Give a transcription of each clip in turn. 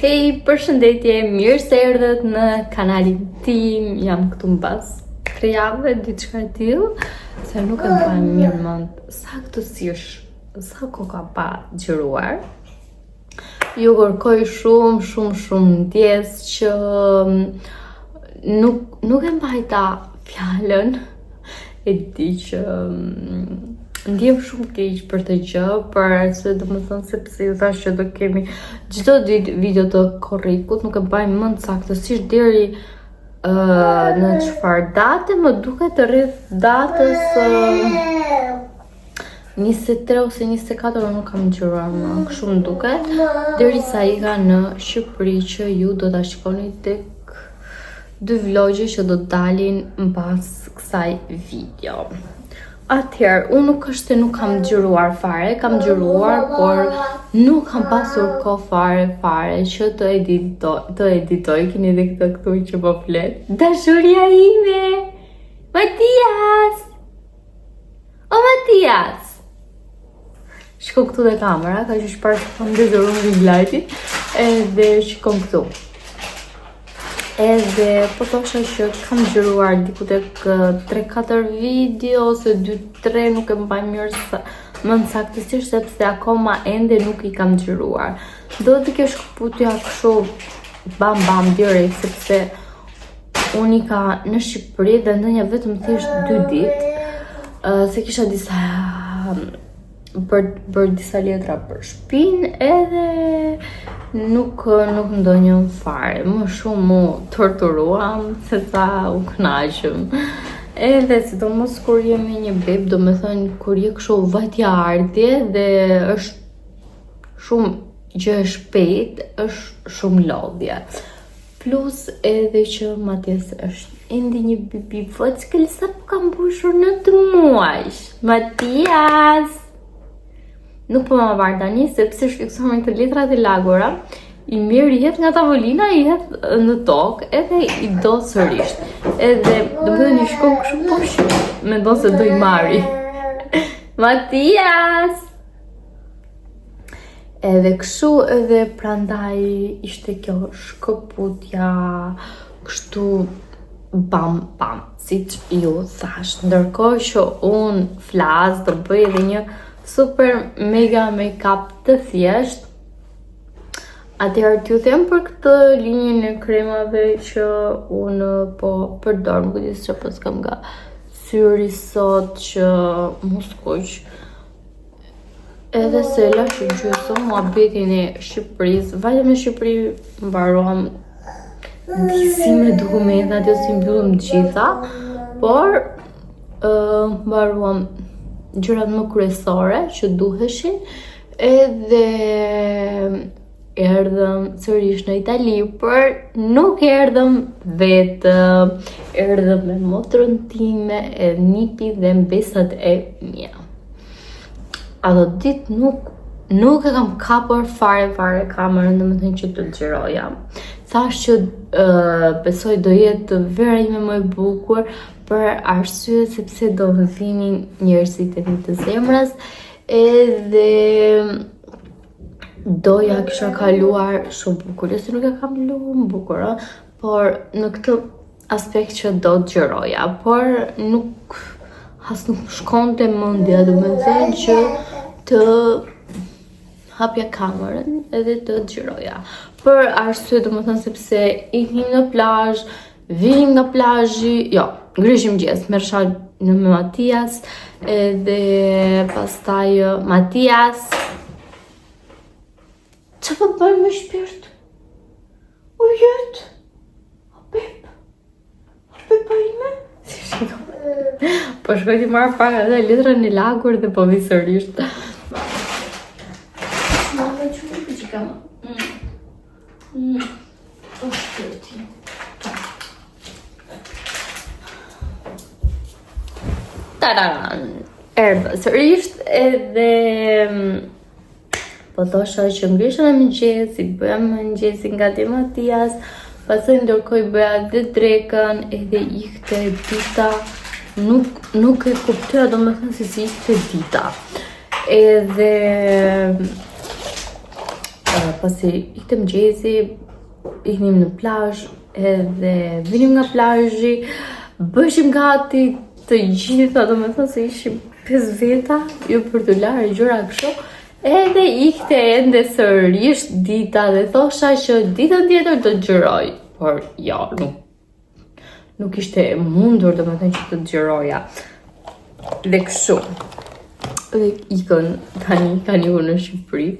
Hej, përshëndetje, mirë se erdhët në kanalin tim. Jam këtu mbas 3 javë, diçka e tillë, se nuk e mbaj mirë mend saktësisht sa kohë ka pa xhiruar. Ju kërkoj shumë ndjes që nuk e mbajta fjalën. E di që ndjem shumë keq për të gjë, për se domethënë sepse ju thash që do kemi çdo ditë video të korrikut, nuk e mbaj mend saktësisht deri në çfarë date, më duket rreth datës 23 ose 24 nuk kam xhiruar më, kështu më duket, derisa ika në Shqipëri që ju do ta shikoni tek 2 vlogje që do të dalin mbas kësaj video. Atëherë, unë nuk është se nuk kam xhiruar fare, kam xhiruar, por nuk kam pasur kohë fare që të editoj, keni edhe këtë këtu që po flet. Dashuria ime! Matias! O Matias! Shko këtu dhe kamera, ka që shparë që kam dezorun ring lightit, edhe shkon këtu. Edhe po thosha që kam xhiruar diku tek 3-4 video ose 2-3, nuk e mbaj mirë më saktësisht sepse akoma ende nuk i kam xhiruar. Do të kesh shkputja kështu bam direkt sepse unë ka në Shqipëri dhe ndonjë vetëm thjesht 2 ditë, se kisha disa bërë disa letra për shpinë edhe nuk ndonjëm fare, më shumë mu torturuam se sa u kënaqëm. Edhe sidomos kur jemi një beb, do me thënë kur je kështu vajtja ardhje dhe është shumë gjë e shpejt, është shumë lodhje. Plus edhe që Matias është ende një bibi vockël, sa po kam mbushur 9 muaj. Matias! Nuk po ma varë tani, sepse shfiksuar me të letrat e lagura, i mirë i jet nga tavolina, i jet në tokë, edhe i do sërisht. Edhe, do më dhe një shkon kështu poshtë, me do se do i marri. Matias! Edhe kështu, edhe prandaj ishte kjo shkëputja, kështu bam, si që ju thash. Ndërkohë që unë flas, do bëj edhe një super mega make-up të thjesht. Atëherë t'ju them për këtë linjën e kremave që unë po përdor, më kujdes që po s'kam nga syri sot që mos kuq. Edhe se lash gjysmë muhabetin e Shqipërisë, vetëm në Shqipëri mbaruam disi me dokumentat, jo si mbyllëm të gjitha, por mbaruam gjërat më kryesore që duheshin, edhe erdhëm sërish në Itali, por nuk erdhëm vetëm, erdhëm me motrën time, e nipi dhe mbesat e mia. Ato ditë nuk e kam kapur fare kamerën, dhe më thënë që të xhiroja. Thash që besoj do jetë vera ime më e bukur, për arsye sepse do vinin njerëzit e mi të zemrës, edhe doja kisha kaluar shumë bukur, se nuk e kam luar bukur, por në këtë aspekt që do të xhiroja, por nuk shkonte mendja, do me thënë që të hapja kamerën edhe të xhiroja. Për arsye, do me thënë sepse ikim në plazh, vinim nga plazhi, ngrishim mëngjes, merrsha me Matias, edhe pastaj Matias. Qa po bëjmë me shpirt? U jetë? O Pepa ime? Si shiko? Po shkoj t'i marrë pak edhe letrën e lagur dhe po vi sërisht. Mama, që më për që kam? O shpirti. Tararan, erdhë sërisht edhe po thosha që ngrishën e mëngjes, i bëja mëngjesin nga te Matias, pastaj ndërkohë bëja dhe drekën, edhe ikte dita, nuk e kuptoja, do me thënë se si ikte dita. Edhe pasi ikte mëngjesi, iknim në plazh, edhe vinim nga plazhi, bëshim gati të gjitha, domethënë se ishim 5 veta, jo për të larë gjëra kështu. Edhe ikte ende sërish dita dhe thosha që ditën tjetër do xhiroj, por jo, nuk ishte mundur domethënë që të xhiroja. Dhe kështu. Dhe ikën tani unë në Shqipëri.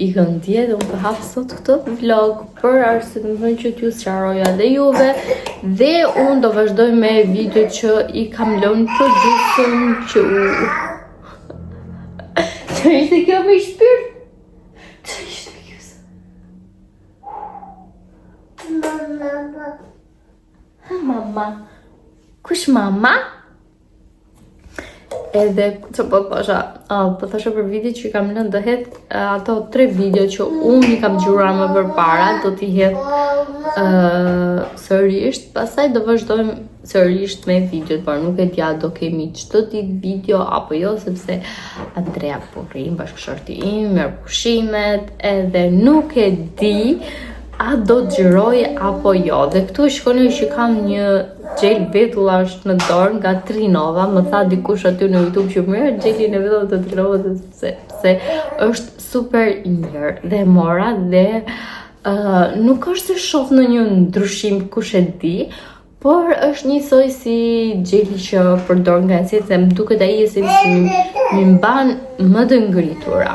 Ikën dje dhe unë të hapë sot këtë vlog për arsye të thënë që t'ju sqaroja dhe juve, dhe unë do vazhdoj me video që i kam lënë producer që që ishte kjo me shpirt? Që ishte kjo? Mama. Kush mama? Edhe që po thosha për video që i kam lënë do het ato 3 video që unë i kam xhiruar më përpara, do t'i hedh sërish, pastaj do vazhdojmë sërish me videot, por nuk e dja do kemi çdo ditë video apo jo, sepse Andrea po rrin bashkëshorti im, merr pushimet, edhe nuk e di a do të xhiroj apo jo. Dhe këtu shikoni që kam një gel vetullash në dorë nga Trinova. Më tha dikush aty në YouTube që merr gelin e vetull të Trinova sepse është super i mirë, dhe mora dhe nuk është se shoh në një ndryshim, kush e di, por është njësoj si gjeli që përdor nga si, se më duket ai se mi mban më të ngritura,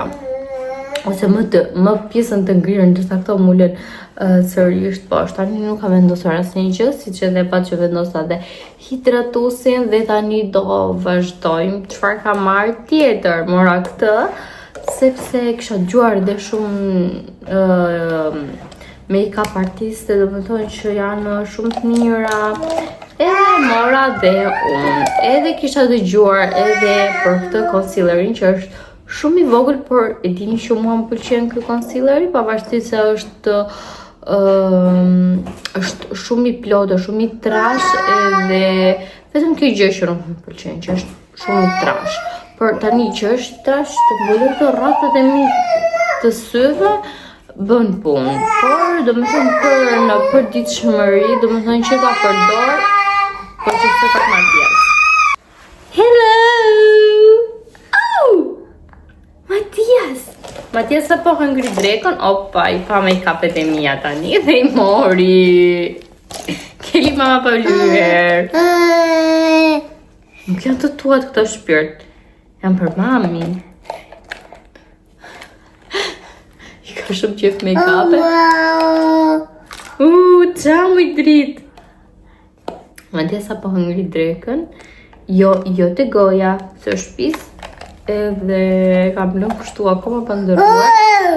ose më pjesën të ngrirën, ndërsa këto mulën sërish poshtë. Tani nuk ka vendosur asnjë gjë, siç edhe pa që vendosa dhe hidratusin, dhe tani do vazhdojmë. Çfarë kam marrë tjetër? Mora këtë sepse kisha dëgjuar dhe shumë make-up artiste, domethënë që janë shumë të mira, edhe mora dhe unë. Edhe kisha dëgjuar edhe për këtë concealerin që është shumë i vogël, por e dini që mua më pëlqen ky concealeri, pavarësisht se është shumë i plotë, shumë i trash, edhe vetëm kjo gjë që nuk më pëlqen, që është shumë i trash. Por tani që është i trash, të mbulur të rratët e mi të syve, bën punë. Por domethënë për përditshmëri, domethënë që ta përdor, por që se pak Matias. Hello! Matias sa po ngri drekën, opa, i pa make-upet e mia tani dhe i mori. Keli mama pa lyer. Nuk janë të tuat këto shpirt, janë për mami. I ka shumë qef make-upet. Qamu i drit. Matias sa po ngri drekën, jo të goja, së shpis, edhe kam lënë kështu akoma pa ndërruar.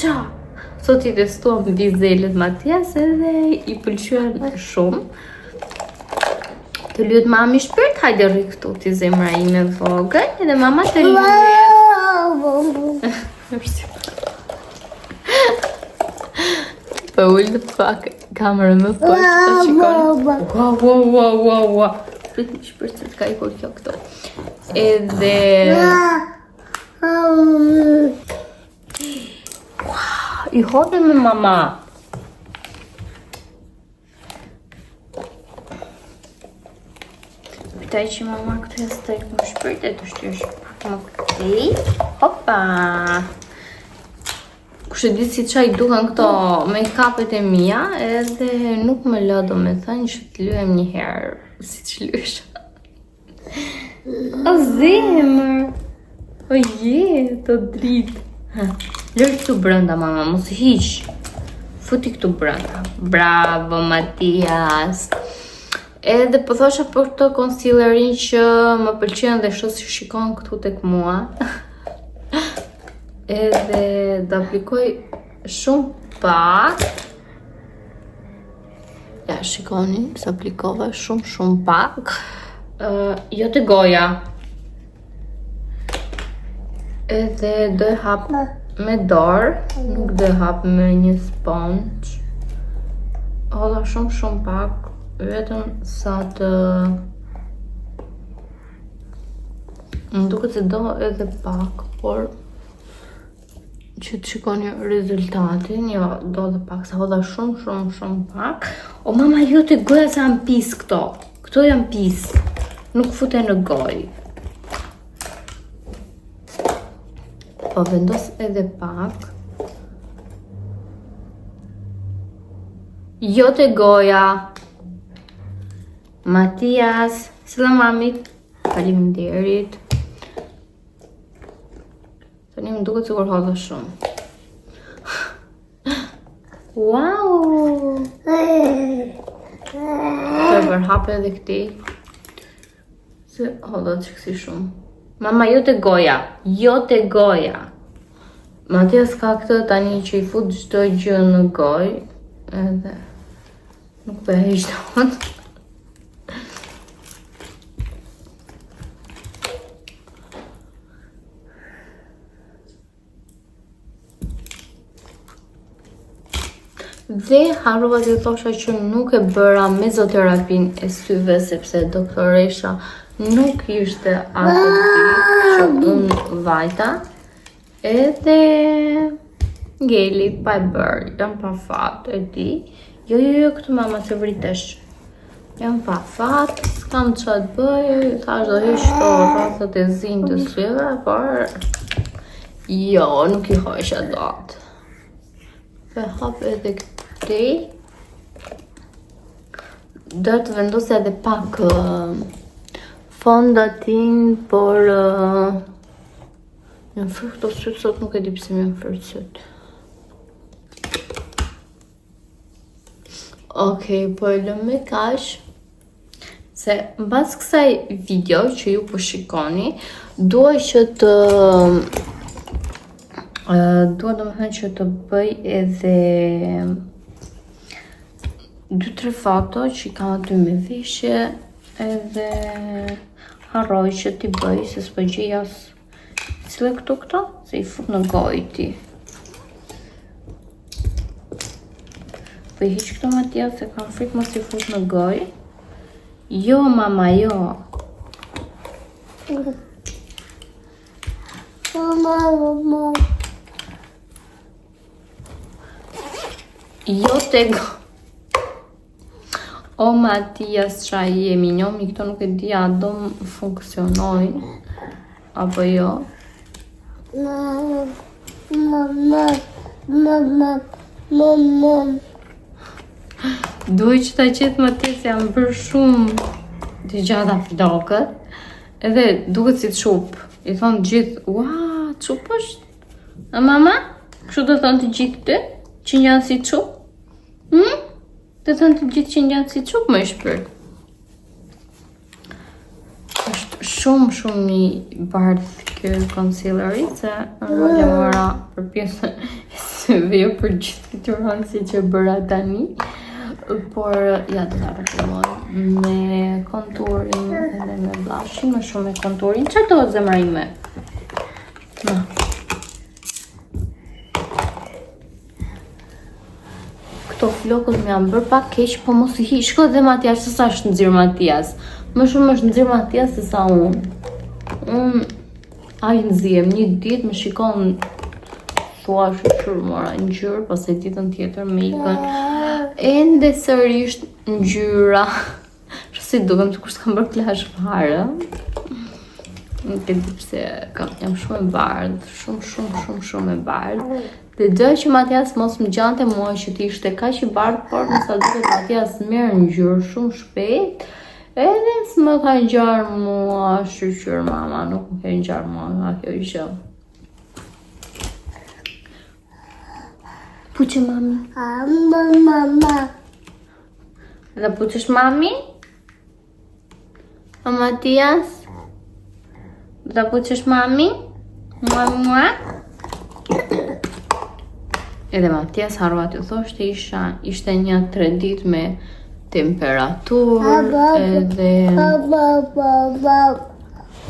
Qa! Sot i testuam vizelet Matias edhe i pëlqyen shumë. Të lyet mami shpirt, hajde rri këtu ti zemra ime vogël, edhe mama të lyet. Po ullë pak kamerën më poshtë të shikoni. Wow. Shpirt se t'ka i kur kjo këto. Edhe i hodhe me mama. Pitaj që mama këtu e stek më shpirt e të shtyrë pak më këtej. Hopa! Kush e di si çaj duken këto make-upet e mia, edhe nuk më lë domethënë që të lyhem një herë si që lysh. O zemër! O jetë, o dritë. Lërë këtu brënda, mama, mos hiq. Futi këtu brënda. Bravo, Matias! Edhe po thosha për këtë concealerin që më pëlqen dhe shoh si shikon këtu tek mua. Edhe do aplikoj shumë pak. Ja, shikoni, se aplikova shumë pak. Jo të goja. Edhe do e hap me dorë, nuk do e hap me një sponge. Hodha shumë pak, vetëm sa të... Më duket se do edhe pak, por që të shikoni rezultatin. Jo, do dhe pak, sa hodha shumë pak. O mama, jo të goja se janë pis këto. Këto janë pis. Nuk fute në goj. Po vendos edhe pak. Jo të goja. Matias. Selam mamit. Faleminderit. Tani më duket sikur hodha shumë. Wow! Të vërhape edhe këti. Se hodha që kësi shumë. Mama, jo të goja. Jo të goja. Matias ka këtë tani që i fut çdo gjë në goj. Edhe nuk për e ishton. Dhe harrova të thosha që nuk e bëra mezoterapin e syve sepse doktoresha nuk ishte atë ditë që unë vajta. Edhe ngeli pa e bërë, jam pa fat, e di. Jo, këtu mama se vritesh. Jam pa fat, s'kam që të bëj, thash do hish të rrasët e zinë të syve, por jo, nuk i hojsha datë. Pe hap edhe këti. Do të vendosja edhe pak fondatin, por në fërë këto sytë sot nuk e di pse më janë fërë sytë. Okej, po e lëm me kash. Se mbas kësaj video që ju po shikoni, dua që të dua domethënë që të bëj edhe 2-3 foto që i kam aty me veshje, edhe harroj që t'i bëj se s'po gjej as cile këto, se i fut në gojë ti. Po i hiq këto Matias se kam frikë mos i fut në gojë. Jo mama, jo. Mama. Jo te go. O Matias, qa jemi njomi, këto nuk e di a do më funksionojnë apo jo. Duaj që ta qetë Matias janë bërë shumë të gjata flokët. Edhe duket si të shupë. I thonë gjithë, ua, të shupë është? A mama? Kështu do thonë të gjithë të? Që njënë si të shupë? Të thënë të gjithë që njënë si qupë më shpërë. është shumë i bardhë kjo concealeri, se në mëra për pjesën e syve, jo për gjithë fytyrën si që bëra tani. Por, ja të ta përfilmoj me konturin edhe me blushin, më shumë me konturin. Që do zemra ime? Na. Këto flokët më janë bërë pak keq, po mos i hi. Shko dhe Matias, se sa është nxirë Matias. Më shumë është nxirë Matias se sa unë. Unë ai nxiem një ditë më shikon thua shur mora ngjyrë, pastaj ditën tjetër më ikën. Ende sërish ngjyra. Si dukem të kur s'kam bërë plazh fare. Nuk e di pse jam shumë e bardhë, shumë e bardhë. Dhe doja që Matias mos më gjante mua që t'ishte kaq i bardhë, por në sa duket Matias merr ngjyrë shumë shpejt. Edhe s'më ka ngjarë mua, shqyr mama, nuk më ka ngjarë mua nga kjo gjë. Puqë mami. Mama. Dhe puqësh mami? O Matias? Dhe puqësh mami? Mua? Edhe Matias harrova t'ju thoshte ishte një 3 ditë me temperaturë edhe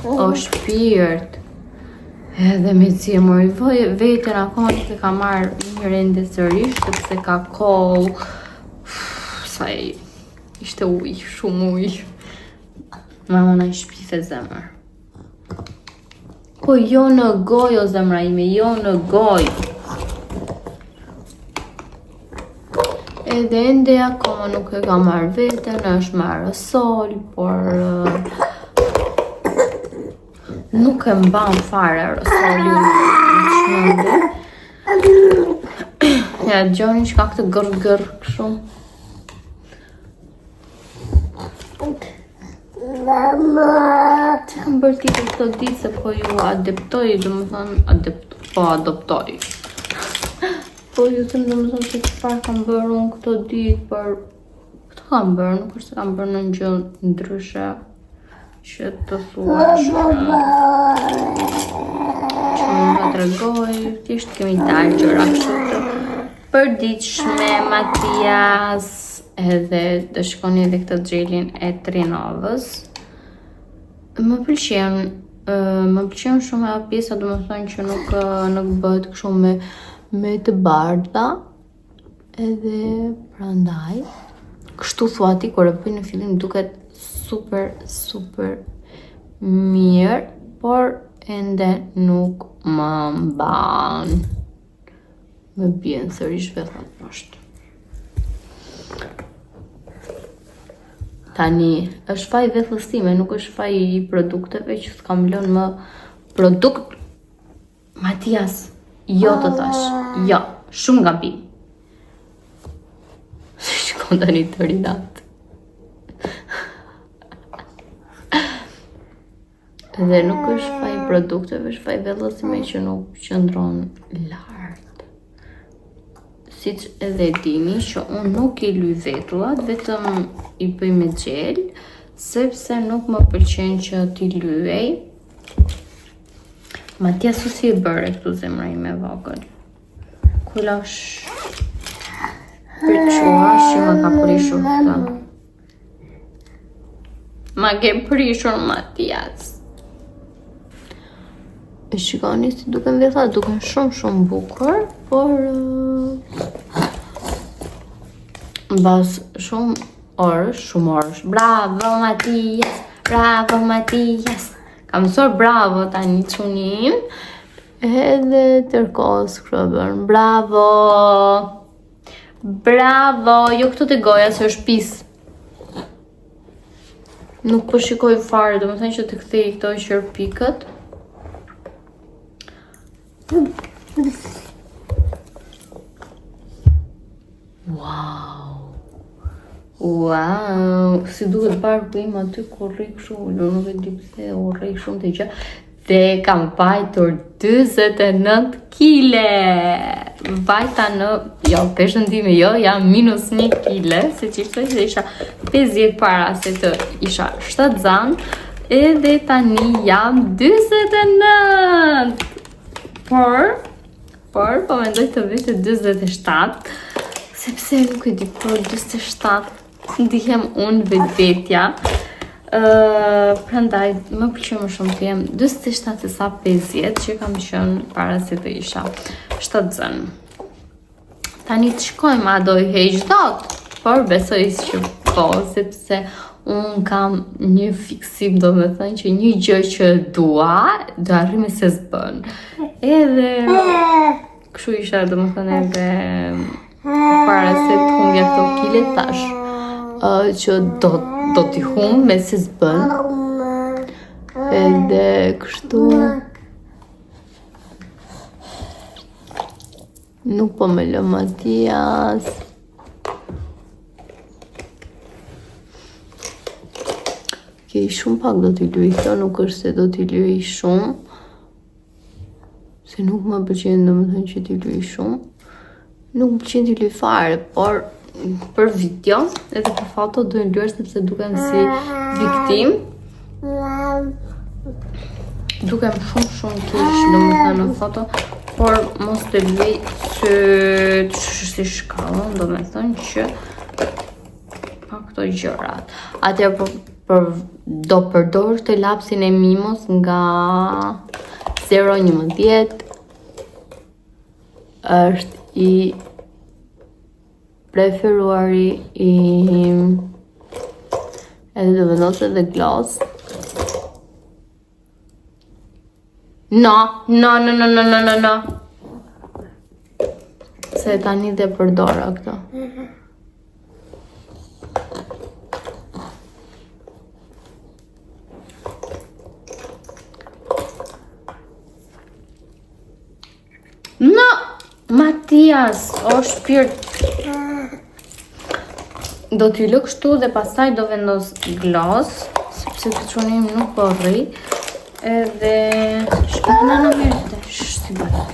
o shpirt edhe me cimur i vetën akoma që ka marrë një rende sërish sepse ka koll sa ishte uj, shumë uj. Mama na i shpife zemër. Po jo në goj o zemra ime, jo në goj. Edhe ende akoma nuk e ka marrë veten, është me aerosol, por nuk e mban fare aerosoli në çmendje. Ja, Gjoni që ka këtë gërë kështu. Që kam bërë ti këtë ditë se po ju adoptoj, do më thënë, adoptoj. Po ju them do më thënë se çfarë kam bërë unë këtë ditë, për këtë kam bërë, nuk është se kam bërë në gjë ndryshe që të thuash që më ka tregoj, thjesht kemi dalë gjëra kështu të përditshme. Matias, edhe të shikoni edhe këtë xhelin e Trinovës. Më pëlqen shumë ajo pjesa, domethënë që nuk bëhet kështu me të bardha, edhe prandaj kështu thua ti kur e bëj në fillim duket super mirë, por ende nuk më mban. Më bjen sërish vetëm poshtë. Tani, është faj vetës time, nuk është faj I produkteve që s'kam lënë më produkt. Matias, jo të thash, jo, shumë gabim. Shkon tani të rinat. Dhe nuk është faj produkteve, është faj vetës time që nuk qëndron lartë. Siç edhe dini që unë nuk I luj vetullat, vetëm I bëj me gjel, sepse nuk më pëlqen që t'i lyej. Matias u si e bëre këtu zemra ime vogël. Kullash për quash që më ka prishur këta. Ma ke prishur Matias. E shikoni si duken vetullat, duken shumë bukur, por mbas shumë orësh. Bravo Matias. Kam mësuar bravo tani çunim. Edhe tërkohës krybën. Bravo, jo këtu te goja se është pis. Nuk po shikoj fare, domethënë që të kthej këto qerpikët. Wow, si duhet barku im aty kur rri kështu, nuk e di pse u rri shumë të gjatë. Dhe kam vajtur 29 kile. Vajta në, jo, peshën time, jo, jam minus 1 kile, se që ishtoj se isha 50 para se të isha 7 zanë, edhe tani jam 29. Por, po mendoj të vete 27, sepse nuk e di, por 27 ndihem unë vetvetja. Prandaj më pëlqen më shumë të jem 27 se sa 50 që kam qenë para se të isha 7 zën. Tani të shkojmë a do I heq dot, por besoj që po, sepse unë kam një fiksim, do me thënë që një gjë që dua, do arrime se s'bën. Edhe kështu isha, do me thënë edhe para se të humbja këto kile tash, që do t'i humb me se s'bën. Edhe kështu nuk po me lë Matias. Kej shumë pak do t'i luj këto, nuk është se do t'i luj shumë, se nuk më pëlqen do më thënë që t'i luj shumë. Nuk më pëlqen t'i luj fare, por për video edhe për foto do në luar sepse dukem si viktim. Dukem shumë kish do më thënë në foto, por mos të luj që si shkallon, do me thënë që pa këto gjërat. Atëherë do përdor të lapsin e Mimos nga 0-11, është I preferuari im, edhe do vendos edhe gloss. No. Se tani dhe përdora këto. Matias, o shpirt. Do t'ju lë kështu dhe pastaj do vendos glos, sepse të çunim nuk po rri. Edhe shkona në mirë, si bëra.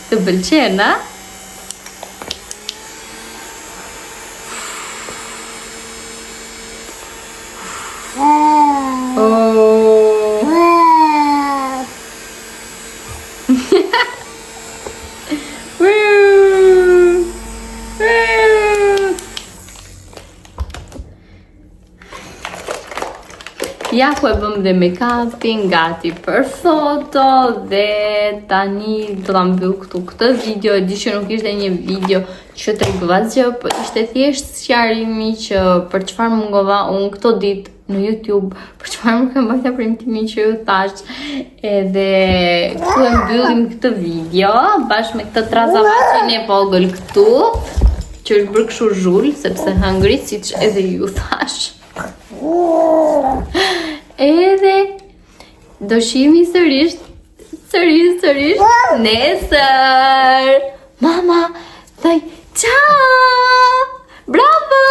Të pëlqen, a? Ja ku e bëm dhe make-upin gati për foto dhe tani do ta mbyll këtu këtë video. E di që nuk ishte një video që tregova gjë, po ishte thjesht sqarimi që për çfarë mungova unë këto ditë në YouTube, për çfarë më kam bërë premtimin që ju thash. Edhe këtu e mbyllim këtë video bashkë me këtë trazavaçin e vogël këtu, që është bërë kështu zhull sepse hëngri siç edhe ju thash. Edhe do shihemi sërish nesër. Mama, thaj ciao. Bravo.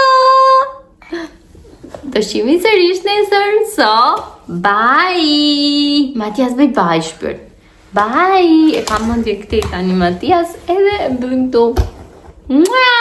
Do shihemi sërish nesër. So, bye. Matias, bye shpirt. Bye. E kam mendje këtë tani Matias edhe e mbyllim këtu. Mua!